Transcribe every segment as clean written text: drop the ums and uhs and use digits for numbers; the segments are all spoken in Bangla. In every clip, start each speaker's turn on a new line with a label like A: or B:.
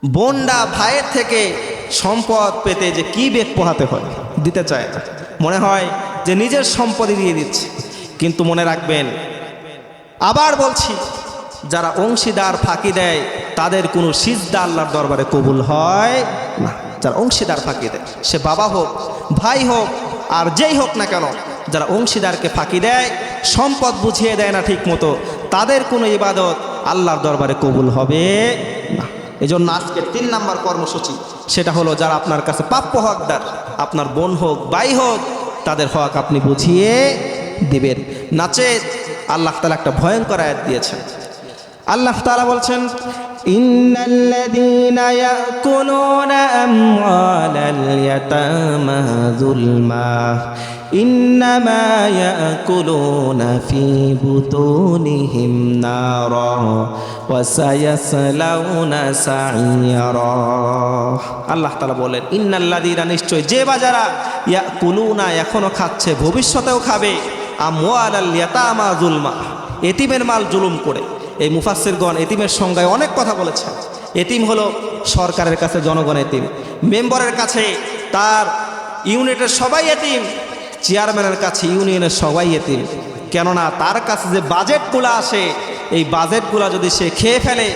A: বোনরা ভাইয়ের থেকে সম্পদ পেতে যে কি বেগ পোহাতে হয় দিতে চায় না, মনে হয় যে নিজের সম্পদই দিয়ে দিচ্ছে। কিন্তু মনে রাখবেন, আবার বলছি, যারা অংশীদার ফাঁকি দেয় তাদের কোনো সিজদা আল্লাহর দরবারে কবুল হয় না। যারা অংশীদার ফাঁকি দেয়, সে বাবা হোক, ভাই হোক, আর যেই হোক না কেন, যারা অংশীদারকে ফাঁকি দেয়, সম্পদ বুঝিয়ে দেয় না ঠিক মতো, তাদের কোনো ইবাদত আল্লাহর দরবারে কবুল হবে না। এই জন্য আজকের 3 নম্বর কর্মসূচি, সেটা হলো যারা আপনার কাছে প্রাপ্য হকদার, আপনার বোন হোক, ভাই হোক, তাদের হক আপনি বুঝিয়ে দিবেন। নাচেত আল্লাহ তাআলা একটা ভয়ঙ্কর আয়াত দিয়েছেন। আল্লাহ তাআলা বলছেন, ইন্নাল্লাযীনা ইয়াকুলুনা আমওয়ালাল ইয়াতামা যুলমা ইন্নামা ইয়াকুলুনা ফি বুতুনিহিম নারা ওয়া সায়াসলাউনা সাইরা। আল্লাহ তাআলা বলেন, ইন্নাল্লাযীনা, নিশ্চয় যে বাজারা, ইয়াকুলুনা, এখনো খাচ্ছে, ভবিষ্যতেও খাবে, আমওয়ালাল ইয়াতামা যুলমা, এতিমের মাল জুলুম করে। এই মুফাসসিরগণ এতিমের সংজ্ঞায় অনেক কথা বলেছেন। এতিম হলো সরকারের কাছে জনগণ এতিম, মেম্বারের কাছে তার ইউনিটের সবাই এতিম, চেয়ারম্যানের কাছে ইউনিয়নের সবাই এতিম। কেননা তার কাছে যে বাজেটগুলো আসে, এই বাজেটগুলো যদি সে খেয়ে ফেলে,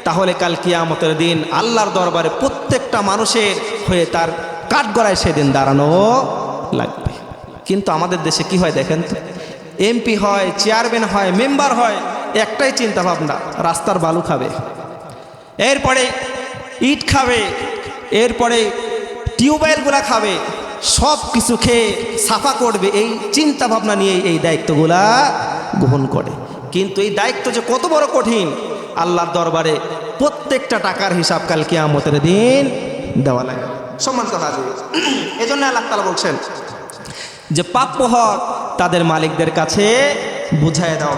A: তাহলে কাল কিয়ামতের দিন আল্লাহর দরবারে প্রত্যেকটা মানুষের হয়ে তার কাঠগড়ায় সেদিন দাঁড়ানো লাগবে। কিন্তু আমাদের দেশে কি হয় দেখেন তো, এমপি হয়, চেয়ারম্যান হয়, মেম্বার হয়, একটাই চিন্তা ভাবনা, রাস্তার বালু খাবে, এরপরে ইট খাবে, এরপরে টিউবওয়েলগুলা খাবে, সব কিছু খেয়ে সাফা করবে, এই চিন্তা ভাবনা নিয়ে এই দায়িত্বগুলা গ্রহণ করে। কিন্তু এই দায়িত্ব যে কত বড় কঠিন, আল্লাহর দরবারে প্রত্যেকটা টাকার হিসাব কাল কিয়ামতের দিন দেওয়া লাগে। সম্মানিত হাজির, এজন্য আল্লাহ তাআলা বলছেন যে প্রাপ্য হক তাদের মালিকদের কাছে বুঝায় দাও।